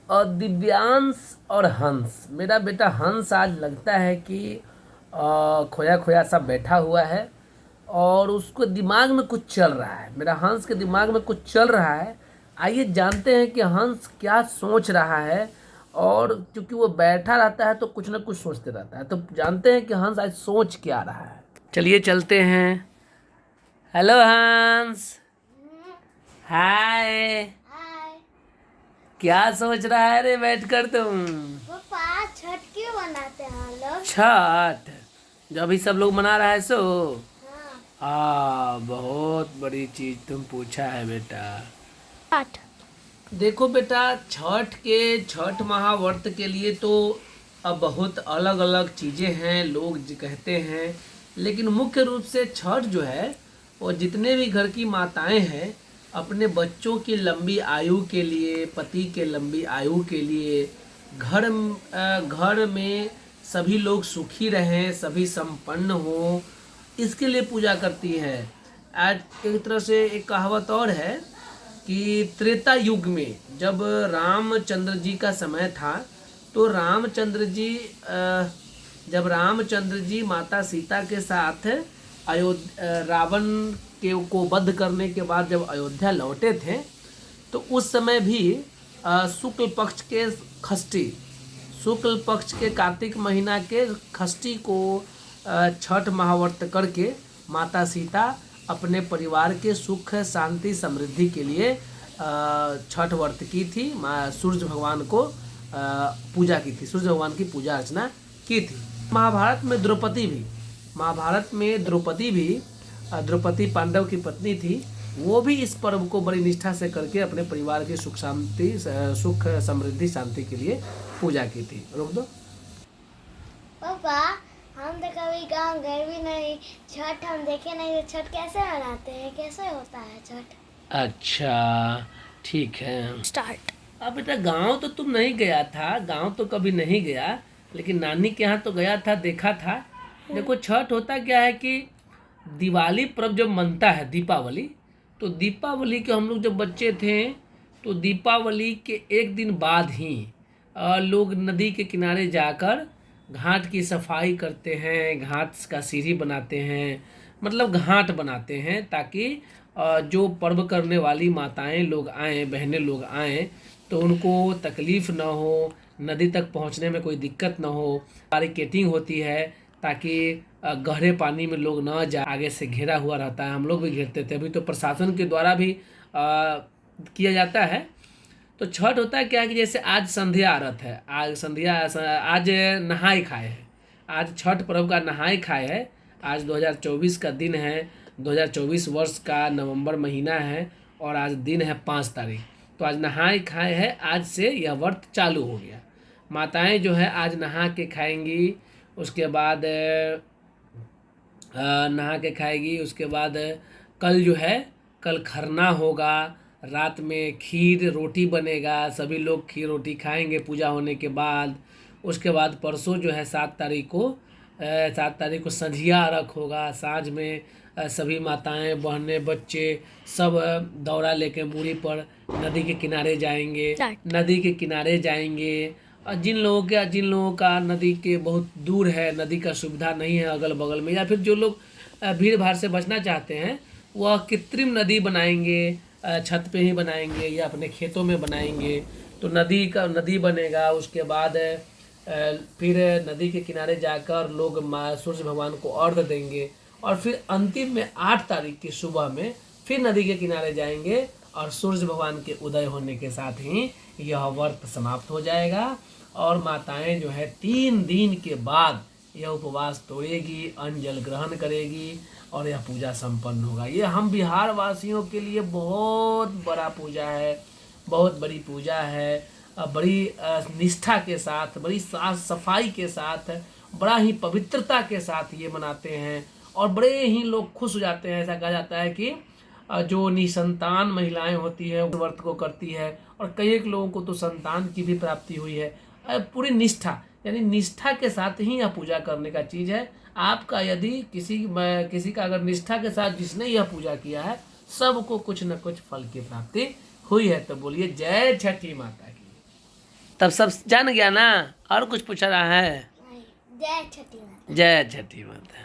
और दिव्यांश और हंस, मेरा बेटा हंस आज लगता है कि खोया खोया सा बैठा हुआ है और उसको दिमाग में कुछ चल रहा है। मेरा हंस के दिमाग में कुछ चल रहा है। आइए जानते हैं कि हंस क्या सोच रहा है। और क्योंकि वो बैठा रहता है तो कुछ ना कुछ सोचते रहता है, तो जानते हैं कि हंस आज सोच क्या रहा है। चलिए चलते हैं। हेलो हंस। हाय। हाय। क्या सोच रहा है रे बैठ कर तुम? पापा छठ क्यों बनाते हैं हम लोग? छठ जो अभी सब लोग मना रहा है सो। हाँ। बहुत बड़ी चीज तुम पूछा है बेटा। छठ। देखो बेटा, छठ महाव्रत के लिए तो अब बहुत अलग अलग चीज़ें हैं, लोग कहते हैं। लेकिन मुख्य रूप से छठ जो है वो जितने भी घर की माताएं हैं अपने बच्चों की लंबी आयु के लिए, पति के लंबी आयु के लिए, घर में सभी लोग सुखी रहें, सभी संपन्न हो, इसके लिए पूजा करती है। आज एक तरह से एक कहावत और है कि त्रेता युग में जब रामचंद्र जी का समय था तो जब रामचंद्र जी माता सीता के साथ अयोध्या रावण के को वध करने के बाद जब अयोध्या लौटे थे तो उस समय भी शुक्ल पक्ष के खष्टी, शुक्ल पक्ष के कार्तिक महीना के खष्टी को छठ महाव्रत करके माता सीता अपने परिवार के सुख शांति समृद्धि के लिए छठ व्रत की थी। माँ सूर्य भगवान को पूजा की थी, सूर्य भगवान की पूजा अर्चना की थी। महाभारत में द्रौपदी भी द्रौपदी पांडव की पत्नी थी। वो भी इस पर्व को बड़ी निष्ठा से करके अपने परिवार की सुख समृद्धि शांति के लिए पूजा की थी। रोक दो पापा, हम तो कभी गांव गए भी नहीं, छठ हम देखे नहीं, तो छठ कैसे मनाते हैं, कैसे होता है छठ? अच्छा ठीक है। स्टार्ट। अब बेटा गांव तो तुम नहीं गया था, गांव तो कभी नहीं गया, लेकिन नानी के यहाँ तो गया था, देखा था। देखो छठ होता क्या है कि दिवाली पर्व जब मनता है, दीपावली, तो दीपावली के हम लोग जब बच्चे थे तो दीपावली के एक दिन बाद ही लोग नदी के किनारे जाकर घाट की सफाई करते हैं, घाट का सीढ़ी बनाते हैं, मतलब घाट बनाते हैं ताकि जो पर्व करने वाली माताएं लोग आएँ, बहनें लोग आएँ तो उनको तकलीफ़ ना हो, नदी तक पहुंचने में कोई दिक्कत ना हो। बैरिकेटिंग होती है ताकि गहरे पानी में लोग ना जाए, आगे से घेरा हुआ रहता है, हम लोग भी घेरते थे। अभी तो प्रशासन के द्वारा भी किया जाता है। तो छठ होता है क्या है कि जैसे आज संध्या आरत है, आज नहाय खाए है, आज छठ पर्व का नहाय खाए है। आज 2024 का दिन है, 2024 वर्ष का नवंबर महीना है और आज दिन है 5 तारीख। तो आज नहाय खाए है, आज से यह व्रत चालू हो गया। माताएं जो है आज नहा के खाएंगी, उसके बाद नहा के खाएगी, उसके बाद कल जो है कल खरना होगा, रात में खीर रोटी बनेगा, सभी लोग खीर रोटी खाएंगे पूजा होने के बाद। उसके बाद परसों जो है 7 तारीख को संझिया अर्घ होगा, साँझ में सभी माताएं बहनें बच्चे सब दौरा लेके मूरी पर नदी के किनारे जाएंगे, नदी के किनारे जाएंगे। और जिन लोगों का नदी के बहुत दूर है, नदी का सुविधा नहीं है अगल बगल में, या फिर जो लोग भीड़ भाड़ से बचना चाहते हैं वह कृत्रिम नदी बनाएंगे, छत पे ही बनाएंगे या अपने खेतों में बनाएंगे। तो नदी बनेगा, उसके बाद फिर नदी के किनारे जाकर लोग सूर्य भगवान को अर्घ देंगे और फिर अंतिम में 8 तारीख की सुबह में फिर नदी के किनारे जाएंगे और सूर्य भगवान के उदय होने के साथ ही यह व्रत समाप्त हो जाएगा। और माताएं जो है 3 दिन के बाद यह उपवास तोड़ेगी, अन्न जल ग्रहण करेगी और यह पूजा संपन्न होगा। ये हम बिहार वासियों के लिए बहुत बड़ा पूजा है, बहुत बड़ी पूजा है। बड़ी निष्ठा के साथ, बड़ी साफ सफाई के साथ, बड़ा ही पवित्रता के साथ ये मनाते हैं और बड़े ही लोग खुश हो जाते हैं। ऐसा कहा जाता है कि जो निसंतान महिलाएं होती है व्रत को करती है और कई एक लोगों को तो संतान की भी प्राप्ति हुई है। पूरी निष्ठा, यानी निष्ठा के साथ ही यह पूजा करने का चीज़ है। आपका यदि किसी का अगर निष्ठा के साथ जिसने यह पूजा किया है सबको कुछ न कुछ फल की प्राप्ति हुई है। तो बोलिए जय छठी माता की। तब सब जान गया ना? और कुछ पूछ रहा है? नहीं, जय छठी माता। जय छठी माता।